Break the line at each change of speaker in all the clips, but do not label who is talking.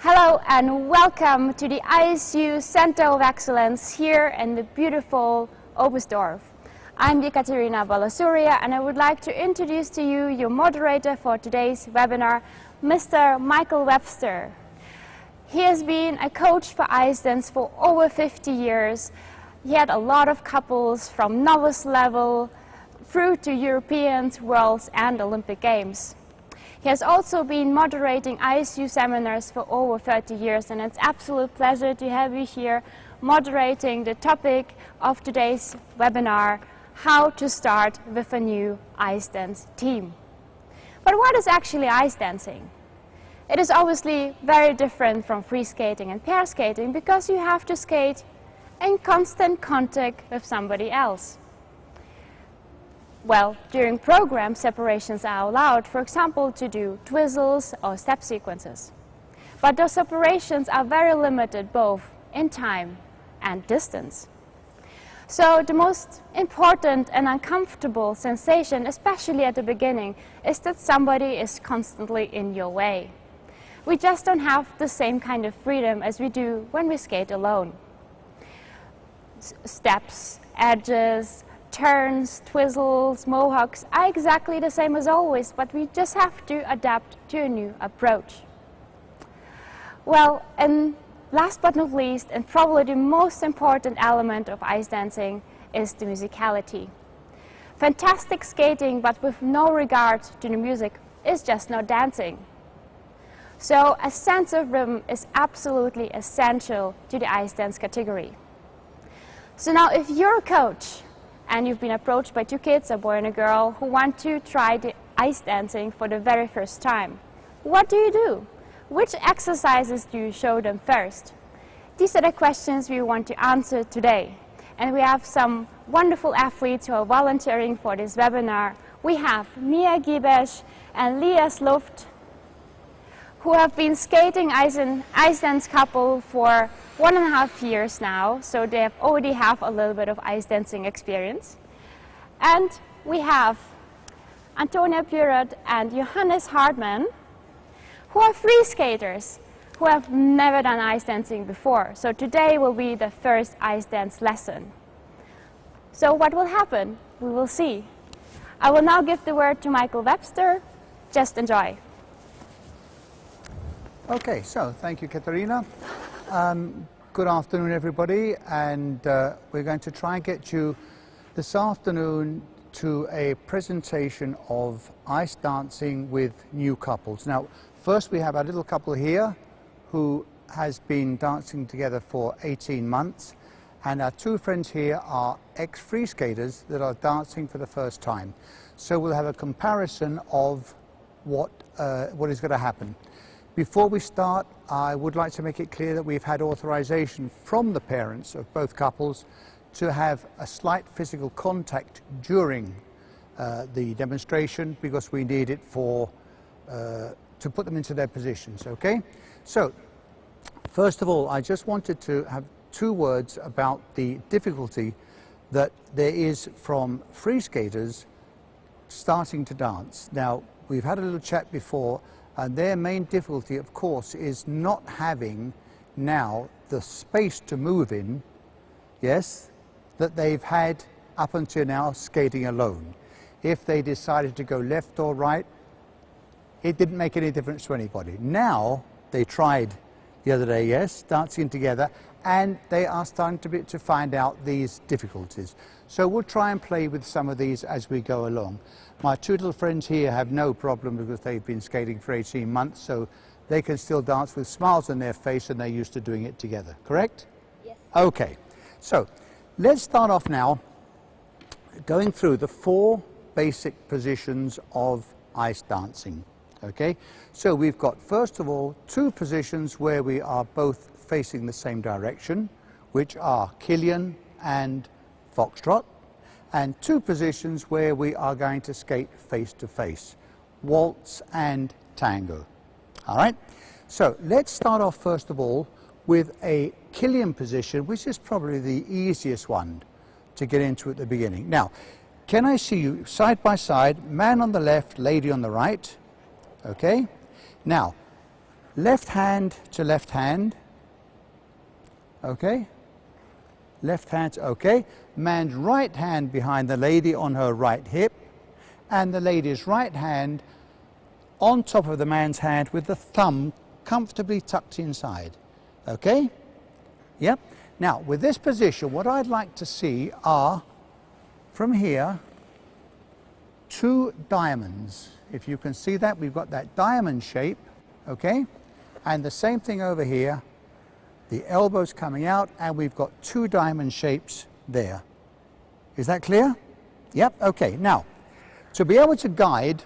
Hello and welcome to the ISU Center of Excellence here in the beautiful Oberstdorf. I'm Ekaterina Balasuriya and I would like to introduce to you your moderator for today's webinar, Mr. Michael Webster. He has been a coach for ice dance for over 50 years. He had a lot of couples from novice level through to European, Worlds and Olympic Games. He has also been moderating ISU seminars for over 30 years, and it's an absolute pleasure to have you here moderating the topic of today's webinar, how to start with a new ice dance team. But what is actually ice dancing? It is obviously very different from free skating and pair skating because you have to skate in constant contact with somebody else. Well, during programs, separations are allowed, for example, to do twizzles or step sequences. But those separations are very limited both in time and distance. So the most important and uncomfortable sensation, especially at the beginning, is that somebody is constantly in your way. We just don't have the same kind of freedom as we do when we skate alone. Steps, edges, turns, twizzles, mohawks are exactly the same as always, but we just have to adapt to a new approach. Well, and last but not least, and probably the most important element of ice dancing is the musicality. Fantastic skating, but with no regard to the music, is just not dancing. So a sense of rhythm is absolutely essential to the ice dance category. So now if you're a coach, and you've been approached by two kids, a boy and a girl, who want to try the ice dancing for the very first time, what do? Which exercises do you show them first? These are the questions we want to answer today. And we have some wonderful athletes who are volunteering for this webinar. We have Mia Gibesh and Leah Luft, who have been skating ice dance couple for 1.5 years now, so they already have a little bit of ice dancing experience. And we have Antonia Purot and Johannes Hartmann, who are free skaters who have never done ice dancing before. So today will be the first ice dance lesson. So what will happen? We will see. I will now give the word to Michael Webster. Just enjoy.
Okay, so thank you, Katerina. Good afternoon, everybody, and we're going to try and get you this afternoon to a presentation of ice dancing with new couples. Now, first we have a little couple here who has been dancing together for 18 months, and our two friends here are ex-free skaters that are dancing for the first time. So we'll have a comparison of what is going to happen. Before we start, I would like to make it clear that we've had authorization from the parents of both couples to have a slight physical contact during the demonstration because we need it to put them into their positions, okay? So, first of all, I just wanted to have two words about the difficulty that there is from free skaters starting to dance. Now, we've had a little chat before, and their main difficulty, of course, is not having now the space to move in, yes, that they've had up until now skating alone. If they decided to go left or right, it didn't make any difference to anybody. Now, they tried the other day, yes, dancing together, and they are starting to find out these difficulties. So we'll try and play with some of these as we go along. My two little friends here have no problem because they've been skating for 18 months, so they can still dance with smiles on their face and they're used to doing it together, correct?
Yes.
Okay, so let's start off now going through the 4 basic positions of ice dancing, okay? So we've got, first of all, 2 positions where we are both facing the same direction, which are Killian and Foxtrot, and 2 positions where we are going to skate face to face, waltz and tango. All right, so let's start off first of all with a Killian position, which is probably the easiest one to get into at the beginning. Now, can I see you side by side, man on the left, lady on the right? Okay, now left hand to left hand, okay? Left hand, okay. Man's right hand behind the lady on her right hip, and the lady's right hand on top of the man's hand with the thumb comfortably tucked inside, okay? Yep. Now, with this position, what I'd like to see are, from here, 2 diamonds. If you can see that, we've got that diamond shape, okay? And the same thing over here, the elbows coming out, and we've got 2 diamond shapes there. Is that clear? Yep, okay. Now, to be able to guide,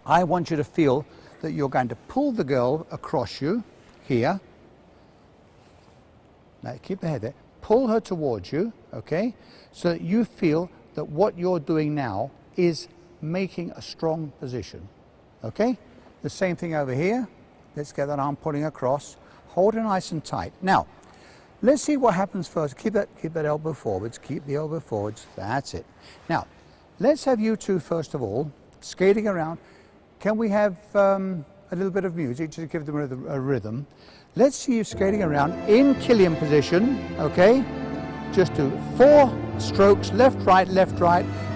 I want you to feel that you're going to pull the girl across you, here. Now, keep the head there. Pull her towards you, okay? So that you feel that what you're doing now is making a strong position, okay? The same thing over here. Let's get that arm pulling across. Hold it nice and tight. Now, let's see what happens first. Keep that elbow forwards. Keep the elbow forwards. That's it. Now, let's have you two, first of all, skating around. Can we have a little bit of music to give them a rhythm? Let's see you skating around in Killian position, okay? Just do 4 strokes, left, right,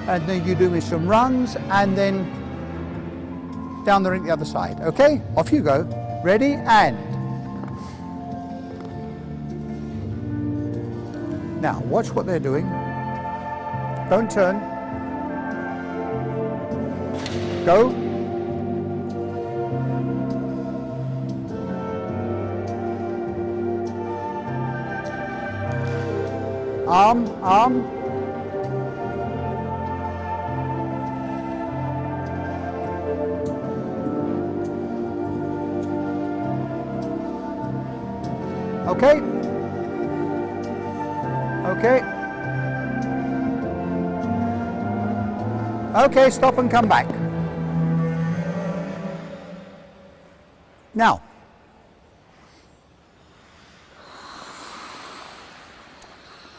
and then you do me some runs, and then down the rink the other side, okay? Off you go. Ready, and. Now, watch what they're doing. Don't turn. Go. Arm, arm. Okay. Okay. Okay, stop and come back. Now,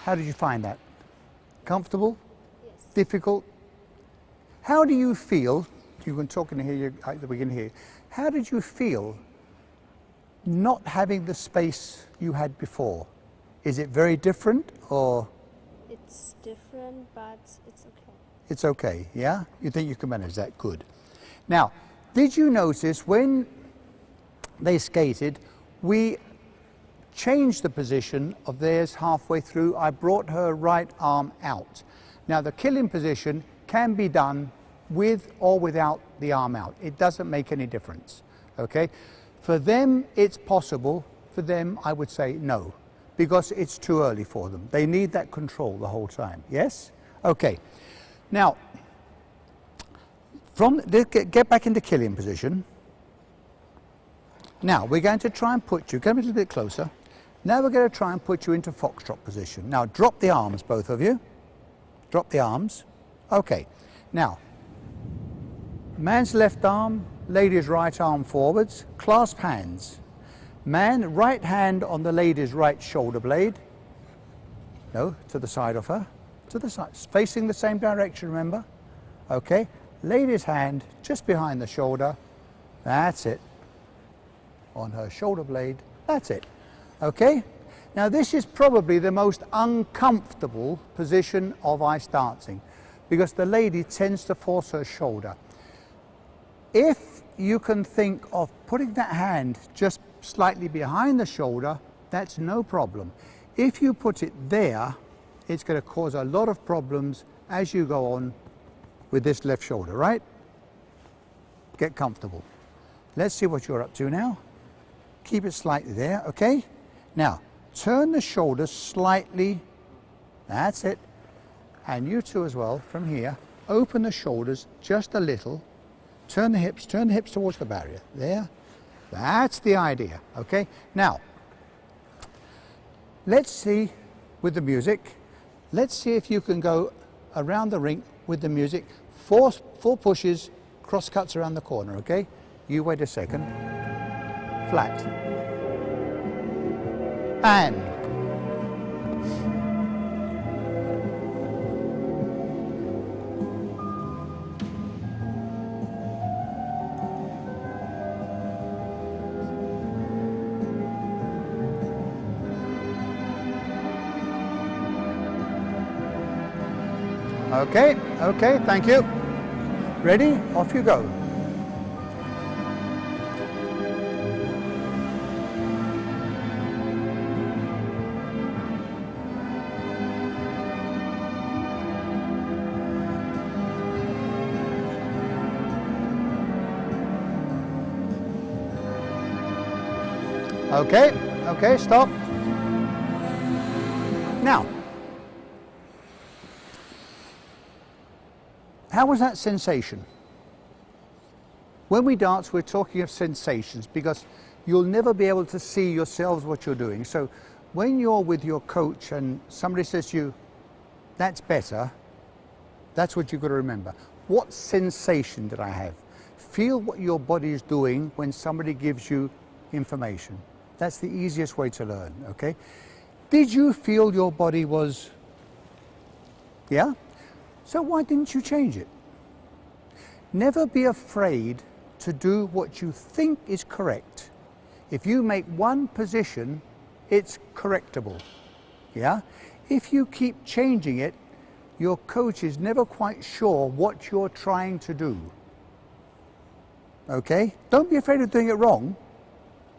how did you find that? Comfortable?
Yes.
Difficult? How do you feel? You can talk in here, we can hear. How did you feel not having the space you had before? Is it very different, or?
It's different, but it's okay.
It's okay, yeah? You think you can manage that? Good. Now, did you notice when they skated, we changed the position of theirs halfway through? I brought her right arm out. Now, the killing position can be done with or without the arm out. It doesn't make any difference, okay? For them, it's possible. For them, I would say no, because it's too early for them. They need that control the whole time, yes? Okay. Now, get back into killing position. Now, we're going to try and put you, come a little bit closer. Now we're going to try and put you into foxtrot position. Now, drop the arms, both of you. Drop the arms. Okay. Now, man's left arm, lady's right arm forwards, clasp hands. Man, right hand on the lady's right shoulder blade. No, to the side of her. To the side, facing the same direction, remember? Okay. Lady's hand just behind the shoulder. That's it. On her shoulder blade. That's it. Okay? Now, this is probably the most uncomfortable position of ice dancing, because the lady tends to force her shoulder. If you can think of putting that hand just slightly behind the shoulder, that's no problem. If you put it there, it's going to cause a lot of problems as you go on with this left shoulder, right? Get comfortable. Let's see what you're up to now. Keep it slightly there, okay? Now, turn the shoulders slightly. That's it. And you two as well, from here. Open the shoulders just a little. Turn the hips towards the barrier. There. That's the idea, okay? Now, let's see with the music. Let's see if you can go around the rink with the music. Four pushes, cross cuts around the corner, okay? You wait a second. Flat. And. Okay, okay, thank you. Ready? Off you go. Okay, okay, stop. Now, how was that sensation? When we dance, we're talking of sensations because you'll never be able to see yourselves what you're doing. So when you're with your coach and somebody says to you, that's better, that's what you've got to remember. What sensation did I have? Feel what your body is doing when somebody gives you information. That's the easiest way to learn, okay? Did you feel your body was, yeah? So why didn't you change it? Never be afraid to do what you think is correct. If you make one position, it's correctable, yeah? If you keep changing it, your coach is never quite sure what you're trying to do, okay? Don't be afraid of doing it wrong,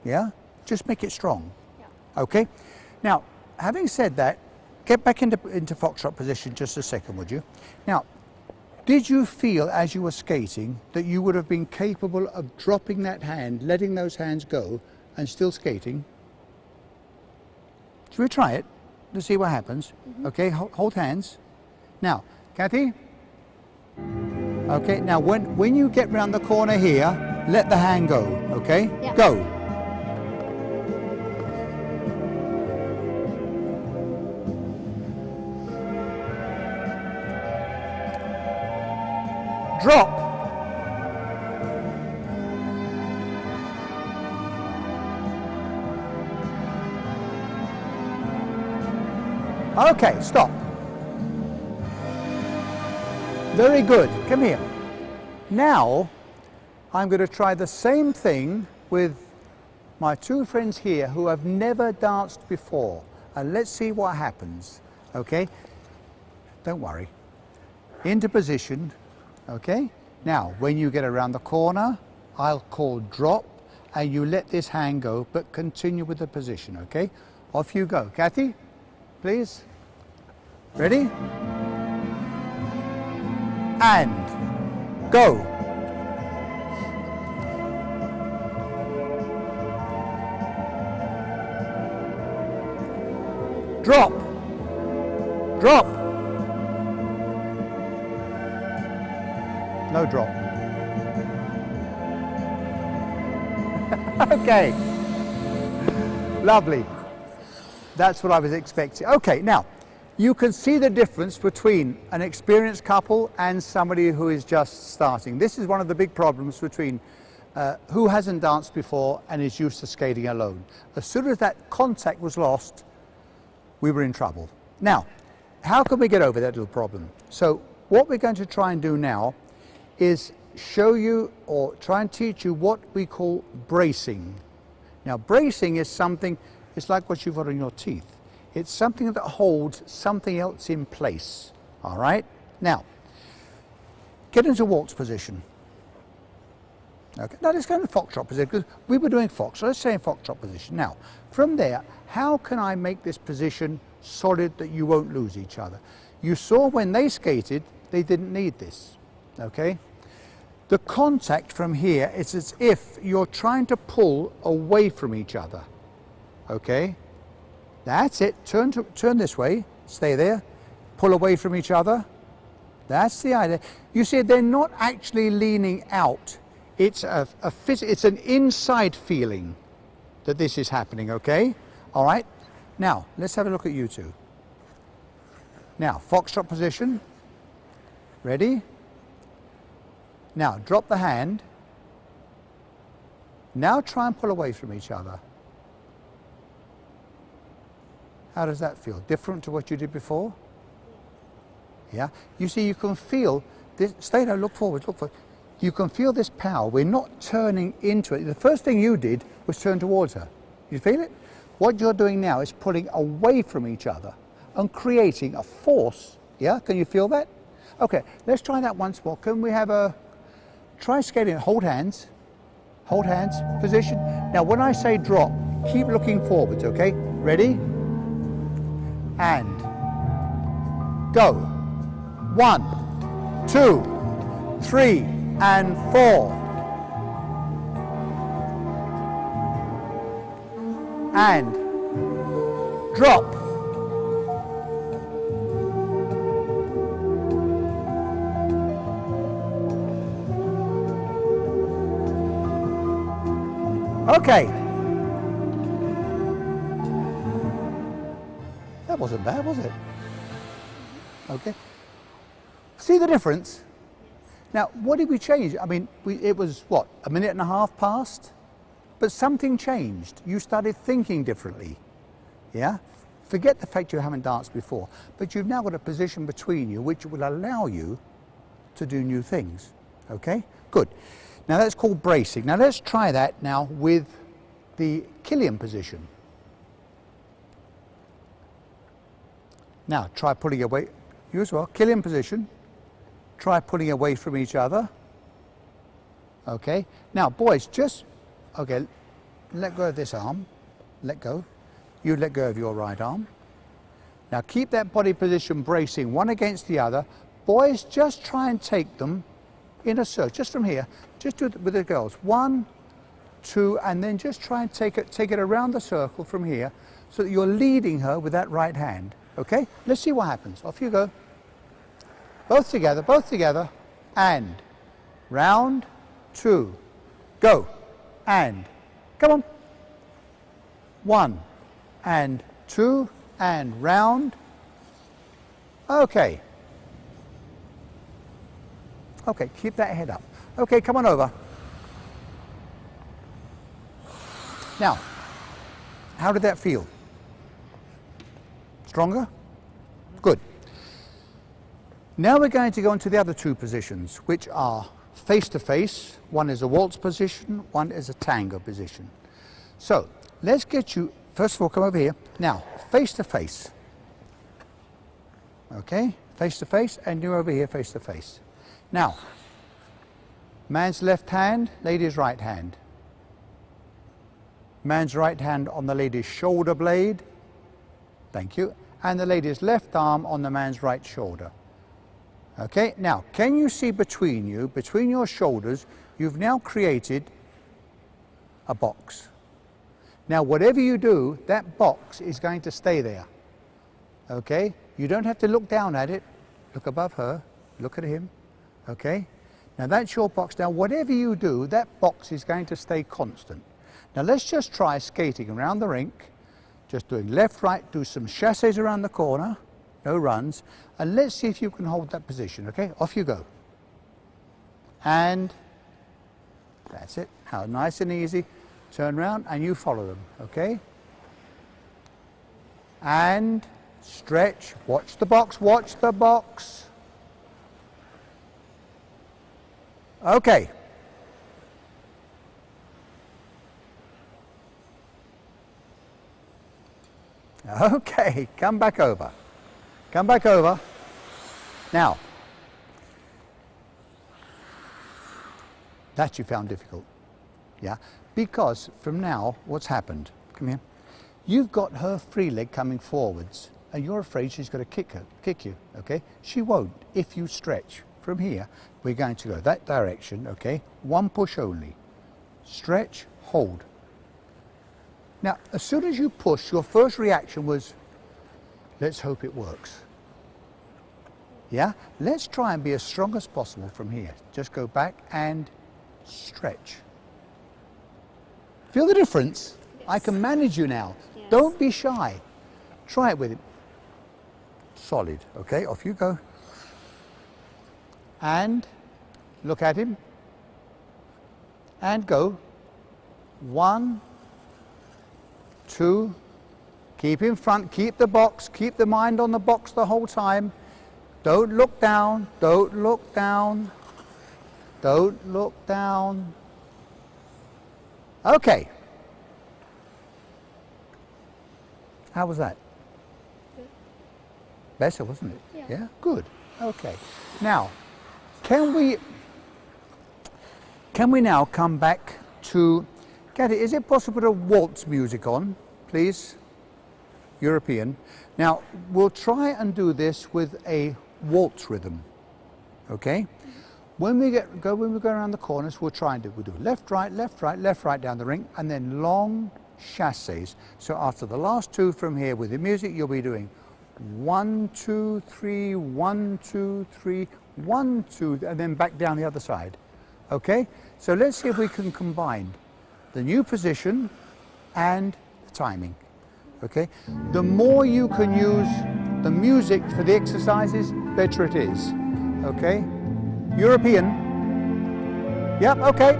yeah? Just make it strong, yeah. Okay? Now, having said that, get back into foxtrot position just a second, would you? Now, did you feel as you were skating that you would have been capable of dropping that hand, letting those hands go, and still skating? Should we try it to see what happens? Mm-hmm. Okay, hold hands. Now, Kathy? Okay, now when you get round the corner here, let the hand go, okay? Yeah. Go. Drop. Okay, stop. Very good. Come here. Now, I'm going to try the same thing with my two friends here who have never danced before. And let's see what happens. Okay? Don't worry. Into position. Okay? Now, when you get around the corner, I'll call drop, and you let this hand go, but continue with the position, okay? Off you go. Kathy, please. Ready? And go. Drop. Drop. No drop. Okay. Lovely. That's what I was expecting. Okay, now, you can see the difference between an experienced couple and somebody who is just starting. This is one of the big problems between who hasn't danced before and is used to skating alone. As soon as that contact was lost, we were in trouble. Now, how can we get over that little problem? So what we're going to try and do now is show you or try and teach you what we call bracing. Now, bracing is something, it's like what you've got on your teeth. It's something that holds something else in place, all right? Now, get into waltz position. Okay, now let's go into foxtrot position, because we were doing fox, so let's say in foxtrot position. Now, from there, how can I make this position solid that you won't lose each other? You saw when they skated, they didn't need this, okay? The contact from here is as if you're trying to pull away from each other, okay? That's it. Turn this way. Stay there. Pull away from each other. That's the idea. You see, they're not actually leaning out. It's it's an inside feeling that this is happening, okay? All right? Now, let's have a look at you two. Now, foxtrot position. Ready? Now, drop the hand. Now try and pull away from each other. How does that feel? Different to what you did before? Yeah? You see, you can feel this. Stay there, look forward, look forward. You can feel this power. We're not turning into it. The first thing you did was turn towards her. You feel it? What you're doing now is pulling away from each other and creating a force. Yeah? Can you feel that? Okay, let's try that once more. Can we have a, try skating, hold hands, position. Now when I say drop, keep looking forwards, okay? Ready? And go. 1, 2, 3, and 4. And drop. Okay. That wasn't bad, was it? Okay. See the difference? Now, what did we change? I mean, it was, what, a minute and a half past? But something changed. You started thinking differently. Yeah? Forget the fact you haven't danced before, but you've now got a position between you which will allow you to do new things. Okay? Good. Now that's called bracing. Now let's try that now with the Killian position. Now try pulling away. You as well. Killian position. Try pulling away from each other. Okay. Now boys, just, okay, let go of this arm. Let go. You let go of your right arm. Now keep that body position bracing one against the other. Boys, just try and take them in a circle, just from here. Just do it with the girls. 1, 2, and then just try and take it around the circle from here so that you're leading her with that right hand. Okay? Let's see what happens. Off you go. Both together, and round, 2, go, and come on. 1, and 2, and round. Okay. Okay, keep that head up. Okay, come on over. Now, how did that feel? Stronger? Good. Now we're going to go into the other two positions, which are face-to-face. One is a waltz position, one is a tango position. So, let's get you, first of all, come over here. Now, face-to-face. Okay, face-to-face, and you're over here face-to-face. Now, man's left hand, lady's right hand. Man's right hand on the lady's shoulder blade. Thank you. And the lady's left arm on the man's right shoulder. Okay, now, can you see between you, between your shoulders, you've now created a box. Now, whatever you do, that box is going to stay there. Okay? You don't have to look down at it. Look above her. Look at him. Okay? Now, that's your box. Now, whatever you do, that box is going to stay constant. Now, let's just try skating around the rink. Just doing left, right, do some chassés around the corner. No runs. And let's see if you can hold that position. Okay? Off you go. And that's it. Now, nice and easy. Turn around and you follow them. Okay? And stretch. Watch the box. Watch the box. Okay. Okay, come back over. Come back over. Now, that you found difficult. Yeah? Because from now, what's happened? Come here. You've got her free leg coming forwards, and you're afraid she's going to kick you. Okay? She won't if you stretch. From here, we're going to go that direction, okay? One push only. Stretch, hold. Now, as soon as you push, your first reaction was, let's hope it works. Yeah? Let's try and be as strong as possible from here. Just go back and stretch. Feel the difference? Yes. I can manage you now. Yes. Don't be shy. Try it with him. Solid, okay? Off you go. And look at him. And go. 1, 2, keep in front, keep the box, keep the mind on the box the whole time. Don't look down, don't look down, don't look down. Okay. How was that? Better, wasn't it?
Yeah.
Good. Okay. Now, can we now come back to, Katie, is it possible to waltz music on, please? European. Now, we'll try and do this with a waltz rhythm, okay? When we go around the corners, we'll do left, right, left, right, left, right down the ring, and then long chasses. So after the last two from here with the music, you'll be doing 1, 2, 3, 1, 2, 3, 1, 2, and then back down the other side. Okay? So let's see if we can combine the new position and the timing. Okay? The more you can use the music for the exercises, better it is. Okay? European. Yep, okay.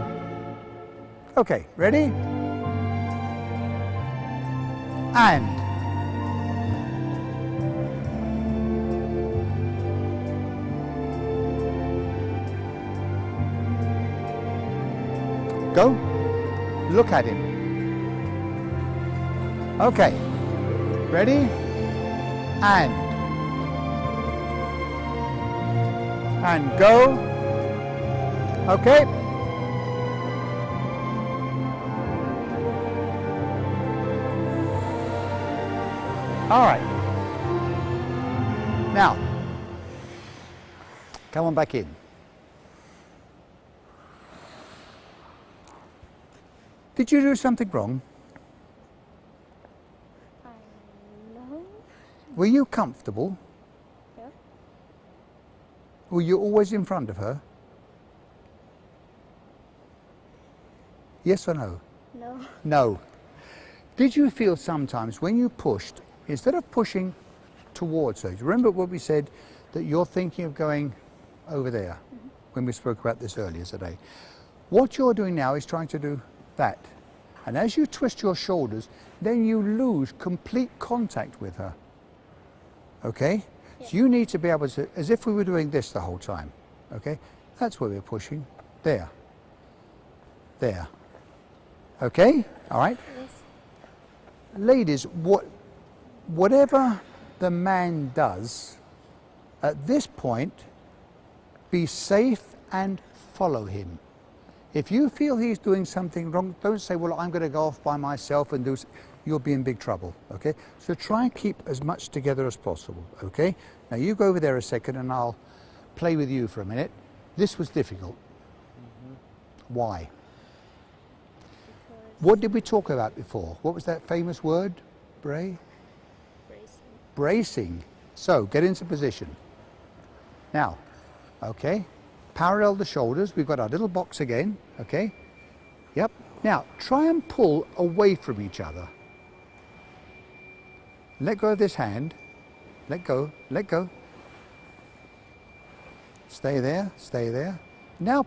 Okay, ready? And. Go. Look at him. Okay. Ready? And go. Okay. All right. Now, come on back in. Did you do something wrong?
No.
Were you comfortable?
Yeah.
Were you always in front of her? Yes or no?
No.
No. Did you feel sometimes when you pushed, instead of pushing towards her, remember what we said, that you're thinking of going over there, when we spoke about this earlier today. What you're doing now is trying to do that. And as you twist your shoulders, then you lose complete contact with her. Okay?
Yeah.
So you need to be able to, as if we were doing this the whole time. Okay? That's where we're pushing. There. There. Okay? All right?
Yes.
Ladies, whatever the man does, at this point, be safe and follow him. If you feel he's doing something wrong, don't say, well, I'm going to go off by myself and do, you'll be in big trouble, okay? So try and keep as much together as possible, okay? Now you go over there a second and I'll play with you for a minute. This was difficult. Why? What did we talk about before? What was that famous word?
Bracing.
Bracing. So get into position. Now, okay, parallel the shoulders. We've got our little box again, okay? Yep. Now, try and pull away from each other. Let go of this hand. Let go, let go. Stay there, stay there. Now,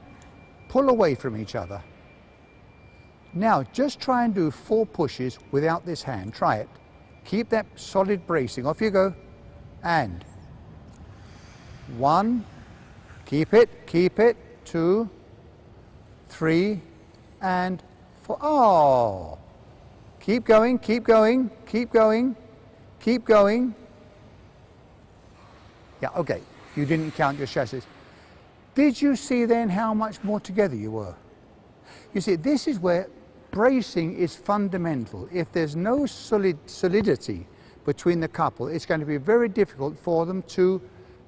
pull away from each other. Now, just try and do 4 pushes without this hand. Try it. Keep that solid bracing. Off you go. And 1, keep it, 2, 3, and 4. Oh! Keep going, keep going, keep going, keep going. Yeah, okay. You didn't count your chassis. Did you see then how much more together you were? You see, this is where bracing is fundamental. If there's no solidity between the couple, it's going to be very difficult for them to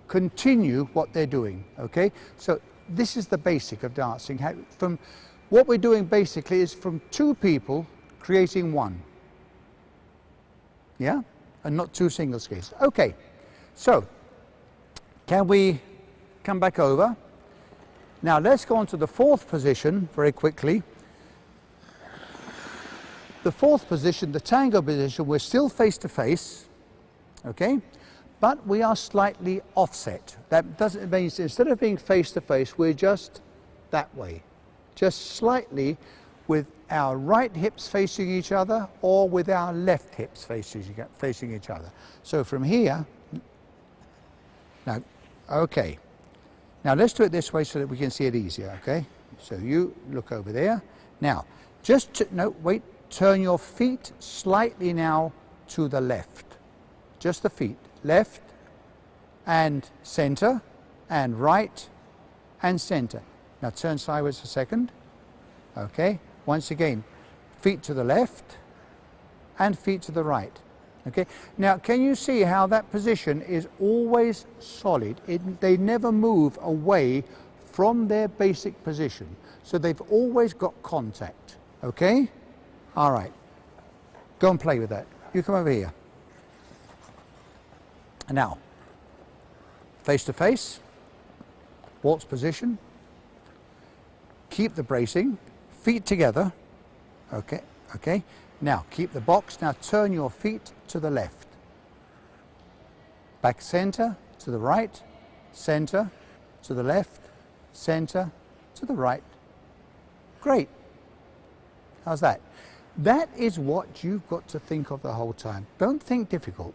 continue what they're doing, okay? So this is the basic of dancing. From what we're doing basically is from 2 people creating 1. Yeah? And not 2 single skates. Okay, so can we come back over? Now let's go on to the 4th position very quickly. The 4th position, the tango position, we're still face to face, okay? But we are slightly offset. That doesn't mean, instead of being face to face, we're just that way. Just slightly with our right hips facing each other or with our left hips facing each other. So from here, now, okay. Now let's do it this way so that we can see it easier, okay? So you look over there. Now, turn your feet slightly now to the left. Just the feet. Left, and center, and right, and center. Now turn sideways a second. Okay, once again, feet to the left, and feet to the right. Okay, now can you see how that position is always solid? They never move away from their basic position. So they've always got contact. Okay? All right. Go and play with that. You come over here. Now, face to face, waltz position. Keep the bracing, feet together. Okay, okay. Now, keep the box. Now turn your feet to the left. Back center, to the right, center, to the left, center, to the right. Great. How's that? That is what you've got to think of the whole time. Don't think difficult.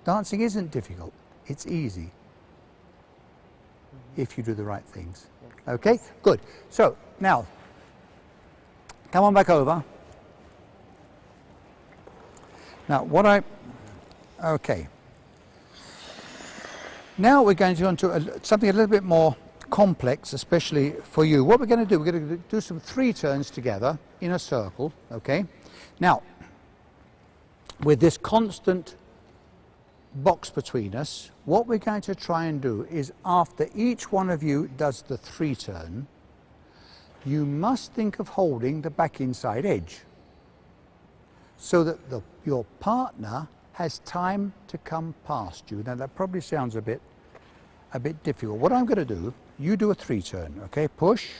Dancing isn't difficult. It's easy if you do the right things. Okay, good. So now, come on back over. Now okay. Now we're going to go on to something a little bit more complex, especially for you. What we're going to do, we're going to do some 3 turns together in a circle, okay? Now, with this constant box between us, what we're going to try and do is after each one of you does the 3 turn, you must think of holding the back inside edge so that your partner has time to come past you. Now that probably sounds a bit difficult. What I'm going to do, you do a 3 turn, okay? Push,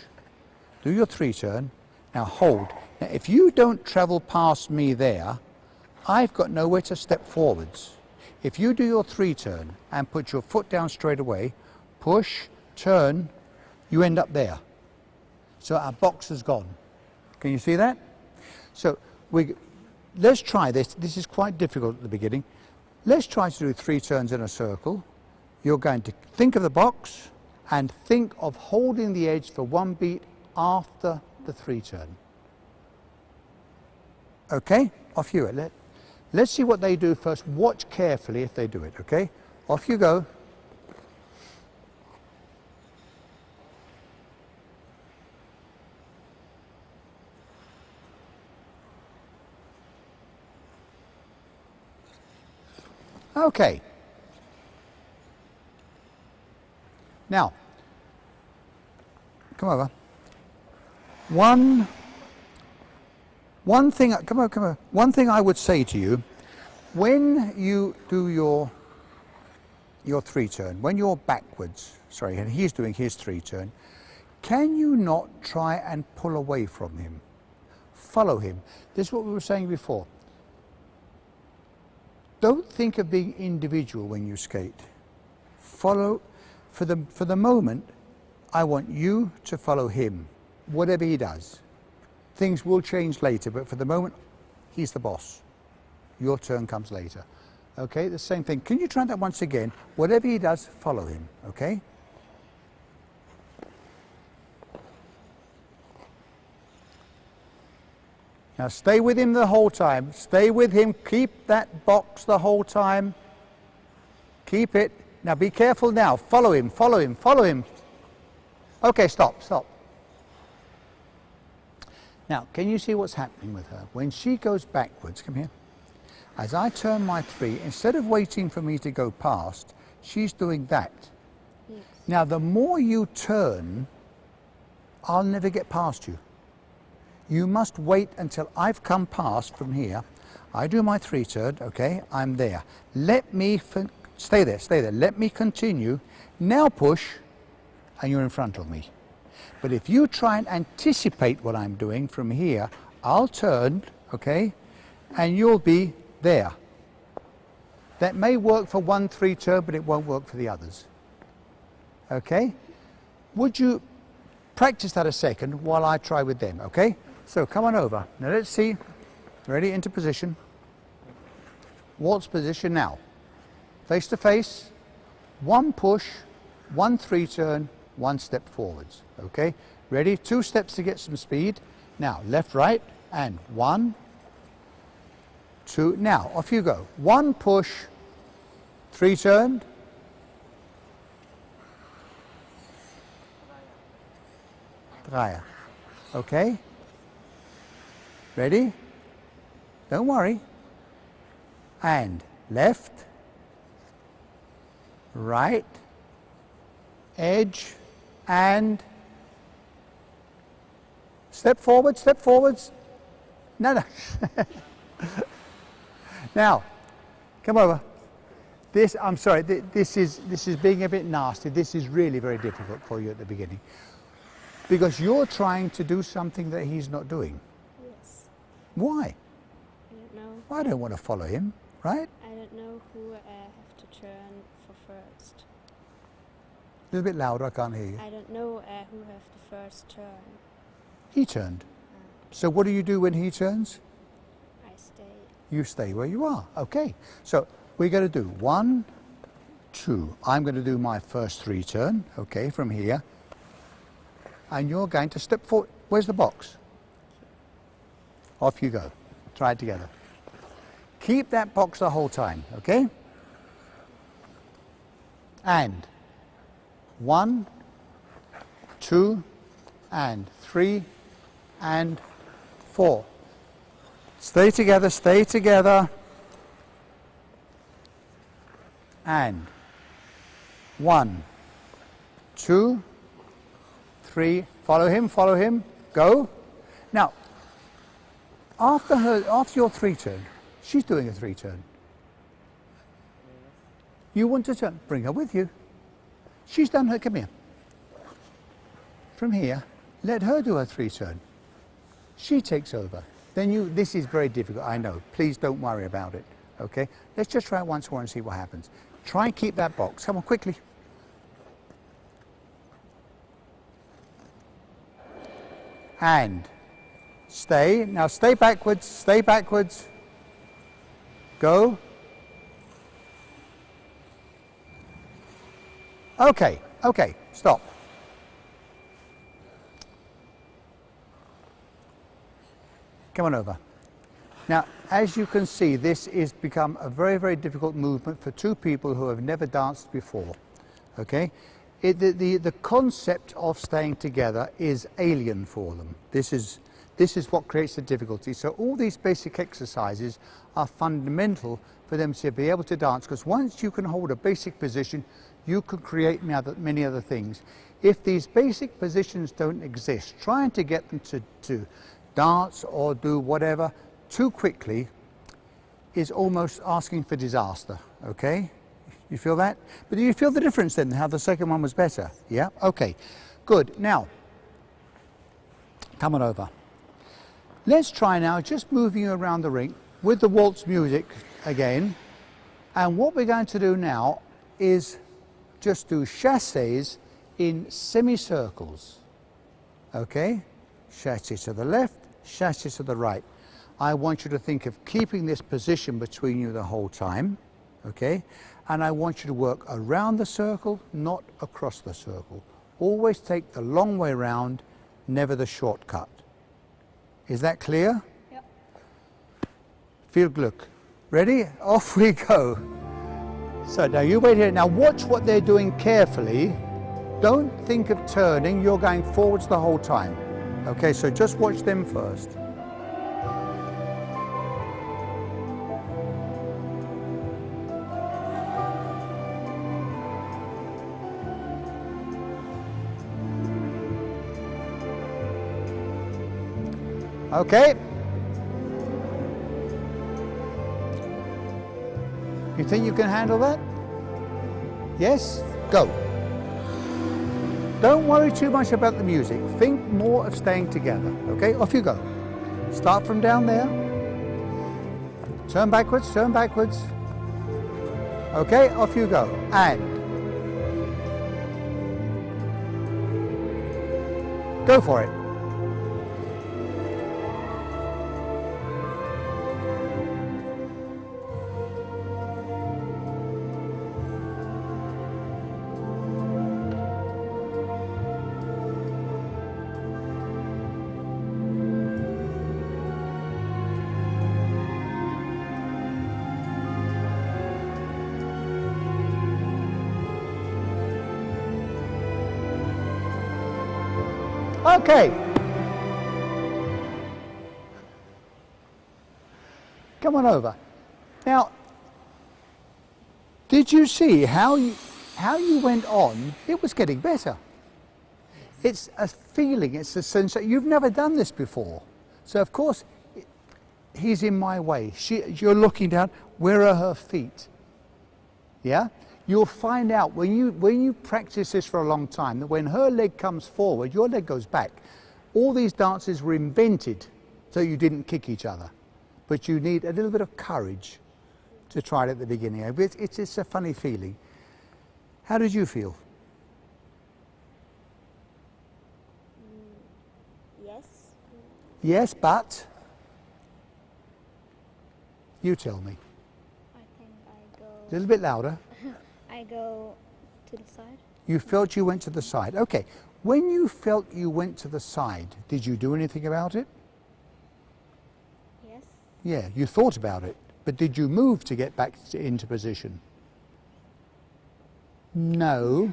do your 3 turn, now hold. Now if you don't travel past me there, I've got nowhere to step forwards. If you do your 3 turn and put your foot down straight away, push, turn, you end up there. So our box is gone. Can you see that? So let's try this. This is quite difficult at the beginning. Let's try to do 3 turns in a circle. You're going to think of the box and think of holding the edge for 1 beat after the 3 turn. Okay, off you go. Let's see what they do first. Watch carefully if they do it, okay? Off you go. Okay. Now, come over. One thing, come on. One thing I would say to you, when you do your 3 turn, when you're backwards, sorry, and he's doing his 3 turn, can you not try and pull away from him? Follow him. This is what we were saying before. Don't think of being individual when you skate. Follow, for the moment, I want you to follow him, whatever he does. Things will change later, but for the moment, he's the boss. Your turn comes later. Okay, the same thing. Can you try that once again? Whatever he does, follow him, okay? Now stay with him the whole time. Stay with him. Keep that box the whole time. Keep it. Now be careful now. Follow him, follow him, follow him. Okay, stop. Now, can you see what's happening with her? When she goes backwards, come here. As I turn my 3, instead of waiting for me to go past, she's doing that. Yes. Now, the more you turn, I'll never get past you. You must wait until I've come past from here. I do my 3 turn, okay, I'm there. Let me, stay there. Let me continue. Now push, and you're in front of me. But if you try and anticipate what I'm doing from here, I'll turn, okay, and you'll be there. That may work for 1 3 turn, but it won't work for the others. Okay? Would you practice that a second while I try with them, okay? So come on over. Now let's see. Ready, into position. Waltz position now. Face to face, 1 push, 1 3 turn, 1 step forwards, okay? Ready? 2 steps to get some speed. Now, left, right, and 1, 2. Now, off you go. 1 push, 3 turn, Raya. Okay? Ready? Don't worry. And left, right, edge, and step forward, step forwards. No, no. Now, come over. This, I'm sorry, this is being a bit nasty. This is really very difficult for you at the beginning. Because you're trying to do something that he's not doing.
Yes.
Why?
I don't know.
I don't want to follow him, right?
I don't know who have to turn for first.
A little bit louder, I can't hear you.
I don't know who have the first turn.
He turned. So what do you do when he turns?
I stay.
You stay where you are. Okay. So we're going to do 1, 2. I'm going to do my first 3 turn, okay, from here. And you're going to step forward. Where's the box? Off you go. Try it together. Keep that box the whole time, okay? And 1, 2, and 3, and 4. Stay together, stay together. And 1, 2, 3. Follow him, go. Now, after your 3 turn, she's doing a 3 turn. You want to turn, bring her with you. She's done her, come here. From here, let her do her 3 turn. She takes over. Then this is very difficult, I know. Please don't worry about it, okay? Let's just try it once more and see what happens. Try and keep that box. Come on, quickly. And stay. Now stay backwards, stay backwards. Go. Okay, okay, stop. Come on over. Now, as you can see, this has become a very, very difficult movement for 2 people who have never danced before. Okay? The concept of staying together is alien for them. This is what creates the difficulty. So all these basic exercises are fundamental for them to be able to dance, because once you can hold a basic position, you can create many other things. If these basic positions don't exist, trying to get them to dance or do whatever too quickly is almost asking for disaster, okay? You feel that? But do you feel the difference then, how the second one was better? Yeah? Okay, good. Now, come on over. Let's try now just moving you around the ring with the waltz music again. And what we're going to do now is just do chassés in semicircles, okay? Chassé to the left, chassé to the right. I want you to think of keeping this position between you the whole time, okay? And I want you to work around the circle, not across the circle. Always take the long way round, never the shortcut. Is that clear?
Yep.
Viel Glück. Ready? Off we go. So now you wait here. Now watch what they're doing carefully. Don't think of turning, you're going forwards the whole time. Okay, so just watch them first. Okay. You think you can handle that? Yes? Go. Don't worry too much about the music. Think more of staying together. Okay, off you go. Start from down there. Turn backwards, turn backwards. Okay, off you go. And go for it. Okay. Come on over. Now, did you see how you went on? It was getting better. It's a feeling, it's a sense that you've never done this before. So of course, he's in my way. You're looking down, where are her feet? Yeah? You'll find out when you practice this for a long time that when her leg comes forward, your leg goes back. All these dances were invented so you didn't kick each other. But you need a little bit of courage to try it at the beginning. It's a funny feeling. How did you feel?
Yes.
Yes, but? You tell me.
I think I go.
A little bit louder.
I go to the side.
You felt you went to the side. Okay. When you felt you went to the side, did you do anything about it?
Yes.
Yeah, you thought about it. But did you move to get back into position? No.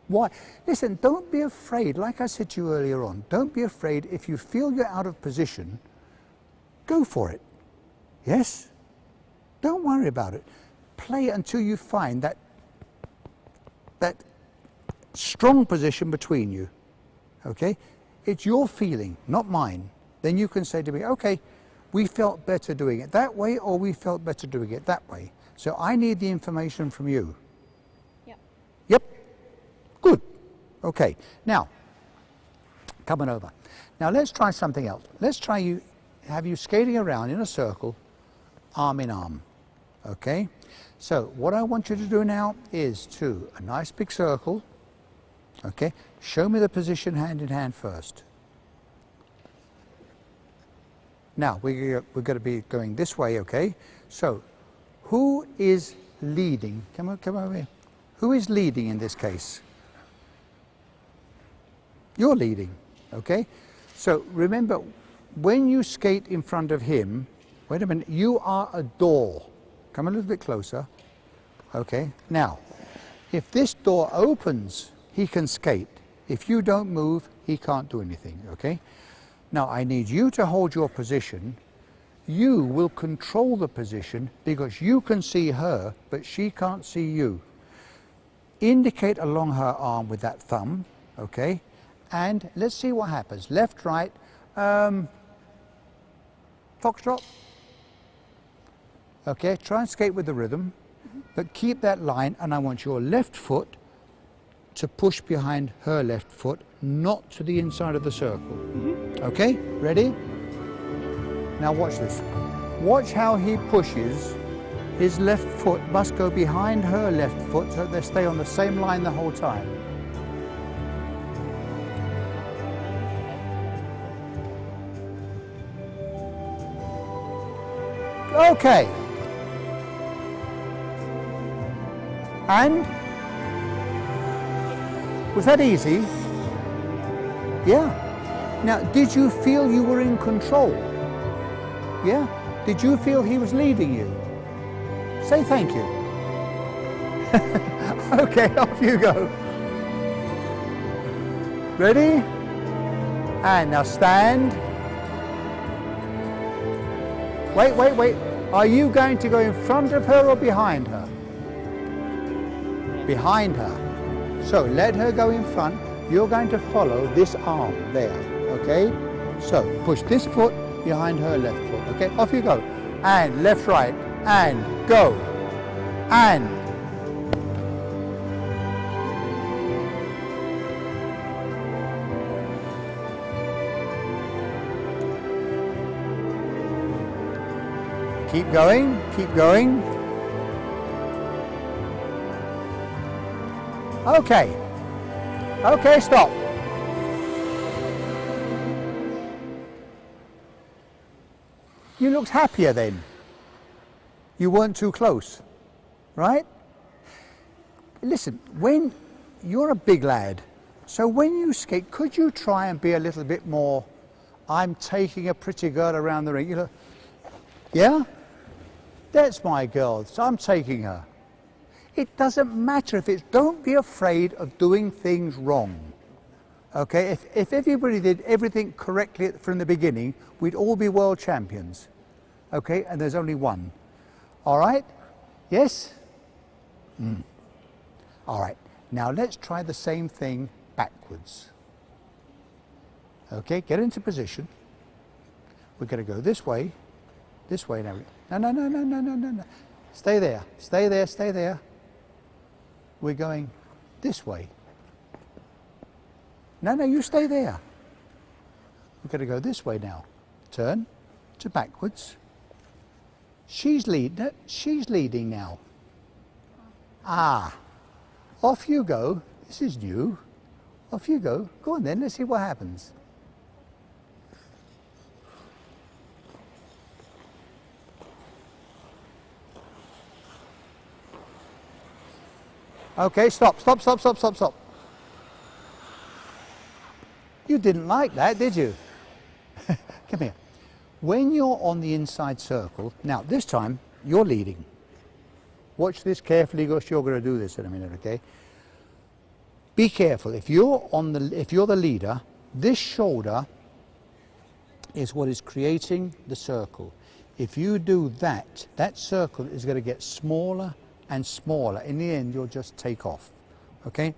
Why? Listen, don't be afraid. Like I said to you earlier on, don't be afraid. If you feel you're out of position, go for it. Yes? Don't worry about it. Play until you find that strong position between you. Okay? It's your feeling, not mine. Then you can say to me, okay, we felt better doing it that way, or we felt better doing it that way. So I need the information from you.
Yep.
Yep. Good. Okay. Now, come on over. Now let's try something else. Let's try have you skating around in a circle, arm in arm. Okay? So what I want you to do now is a nice big circle. Okay? Show me the position hand in hand first. Now, we're going to be going this way, okay? So, who is leading? Come over here. Who is leading in this case? You're leading, okay? So, remember, when you skate in front of him, wait a minute, you are a door. Come a little bit closer. Okay, now, if this door opens, he can skate. If you don't move, he can't do anything, okay? Now, I need you to hold your position. You will control the position because you can see her, but she can't see you. Indicate along her arm with that thumb, okay? And let's see what happens. Left, right, foxtrot. Okay, try and skate with the rhythm, but keep that line, and I want your left foot to push behind her left foot, not to the inside of the circle. Okay, ready? Now watch this. Watch how he pushes. His left foot must go behind her left foot so that they stay on the same line the whole time. Okay. And? Was that easy? Yeah. Now, did you feel you were in control? Yeah? Did you feel he was leading you? Say thank you. Okay, off you go. Ready? And now stand. Wait, wait, wait. Are you going to go in front of her or behind her? Behind her. So let her go in front. You're going to follow this arm there, okay? So push this foot behind her left foot, okay? Off you go. And left, right, and go. And. Keep going, keep going. Okay. Okay, stop. You looked happier then. You weren't too close, right? Listen, when you're a big lad, so when you skate, could you try and be a little bit more, I'm taking a pretty girl around the ring, you know? Yeah? That's my girl, so I'm taking her. It doesn't matter if it's, don't be afraid of doing things wrong. Okay, if everybody did everything correctly from the beginning, we'd all be world champions. Okay, and there's only one. All right? Yes? All right, now let's try the same thing backwards. Okay, get into position. We're going to go this way now. No. Stay there, stay there, stay there. We're going this way. No, you stay there. We're going to go this way now. Turn to backwards. She's leading now. Ah, off you go. This is new. Off you go. Go on then, let's see what happens. Okay, stop. You didn't like that, did you? Come here. When you're on the inside circle, now this time you're leading. Watch this carefully because you're going to do this in a minute, okay? Be careful. If you're the leader, this shoulder is what is creating the circle. If you do that, that circle is going to get smaller and smaller. In the end, you'll just take off, okay?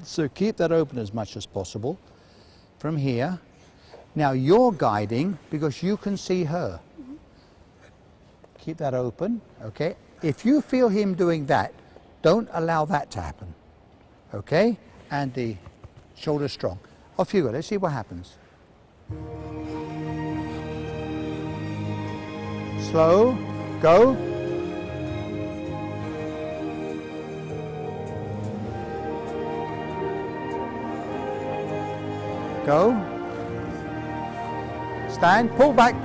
So keep that open as much as possible. From here. Now you're guiding because you can see her. Keep that open, okay? If you feel him doing that, don't allow that to happen, okay? And the shoulder strong. Off you go, let's see what happens. Slow, go. Go. Stand, pull back.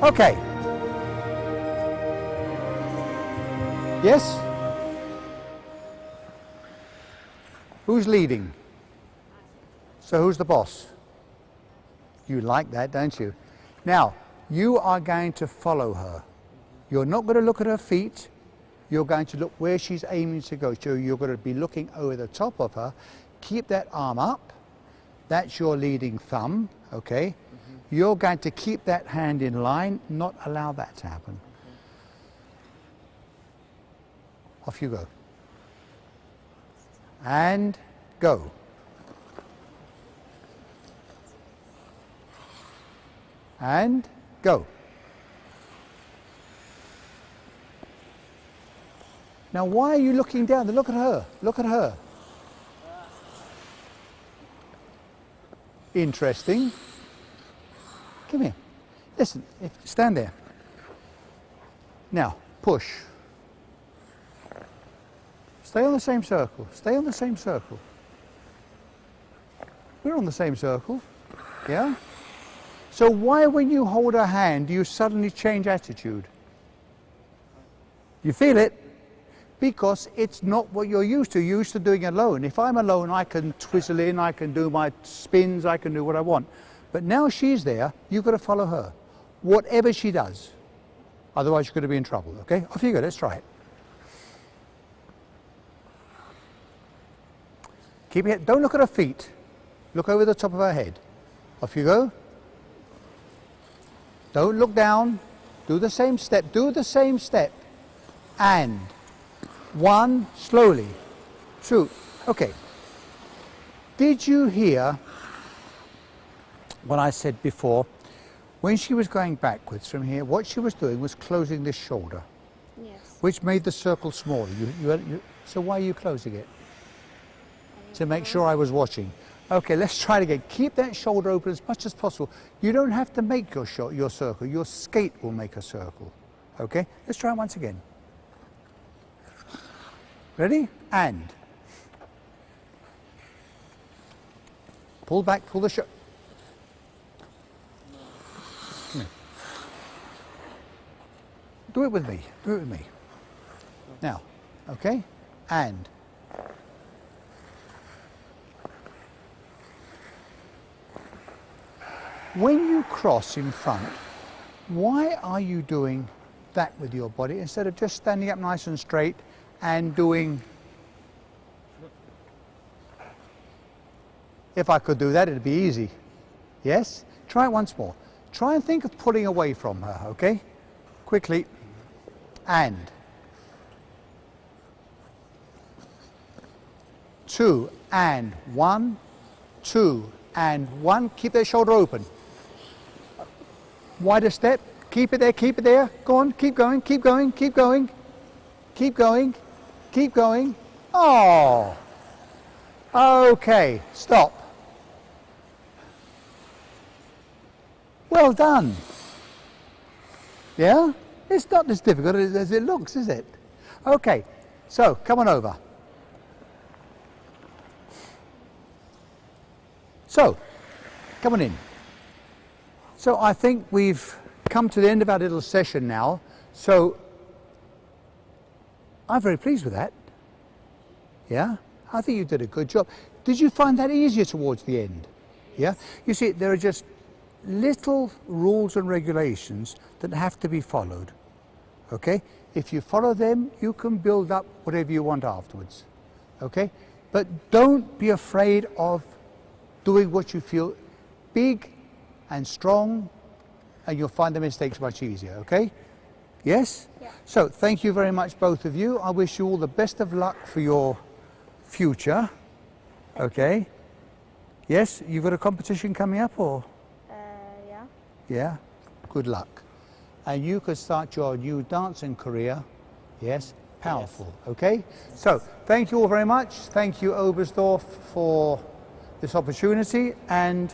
Okay. Yes? Who's leading? So who's the boss? You like that, don't you? Now, you are going to follow her. You're not going to look at her feet. You're going to look where she's aiming to go. So you're going to be looking over the top of her. Keep that arm up. That's your leading thumb, okay? You're going to keep that hand in line, not allow that to happen. Off you go. And go. And go. Now why are you looking down? Look at her. Look at her. Interesting. Come here. Listen, stand there. Now, push. Stay on the same circle. Stay on the same circle. We're on the same circle. Yeah? So why, when you hold her hand, do you suddenly change attitude? You feel it? Because it's not what you're used to. You're used to doing it alone. If I'm alone, I can twizzle in, I can do my spins, I can do what I want. But now she's there, you've got to follow her. Whatever she does. Otherwise you're going to be in trouble, okay? Off you go, let's try it. Keep it, don't look at her feet. Look over the top of her head. Off you go. Don't look down. Do the same step, And 1, slowly. 2, okay. Did you hear what I said before? When she was going backwards from here, what she was doing was closing this shoulder.
Yes.
Which made the circle smaller. So why are you closing it? To make sure I was watching. Okay, let's try it again. Keep that shoulder open as much as possible. You don't have to make your circle. Your skate will make a circle. Okay, let's try it once again. Ready? And. Pull back, pull the shoulder. Do it with me, do it with me. Now, okay? And. When you cross in front, why are you doing that with your body instead of just standing up nice and straight and doing If I could do that, it'd be easy. Yes? Try it once more. Try and think of pulling away from her, okay? Quickly. And 2 and 1, 2 and 1. Keep that shoulder open. Wider step. Keep it there, keep it there. Go on, keep going, keep going, keep going. Keep going, keep going. Oh! Okay, stop. Well done. Yeah? It's not as difficult as it looks, is it? Okay, so come on over. So, come on in. So I think we've come to the end of our little session now. So I'm very pleased with that. Yeah? I think you did a good job. Did you find that easier towards the end? Yeah? You see, there are just little rules and regulations that have to be followed. Okay? If you follow them, you can build up whatever you want afterwards. Okay? But don't be afraid of doing what you feel big and strong, and you'll find the mistakes much easier. Okay? Yes?
Yeah.
So thank you very much, both of you. I wish you all the best of luck for your future. Okay? Yes? You've got a competition coming up, or?
Yeah.
Yeah? Good luck. And you could start your new dancing career. Yes? Powerful. Yes. Okay? So, thank you all very much. Thank you, Oberstdorf, for this opportunity, and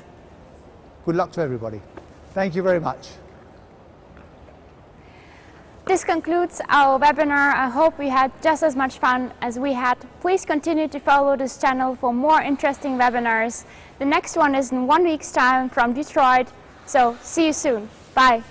good luck to everybody. Thank you very much.
This concludes our webinar. I hope we had just as much fun as we had. Please continue to follow this channel for more interesting webinars. The next one is in 1 week's time from Detroit. So see you soon. Bye.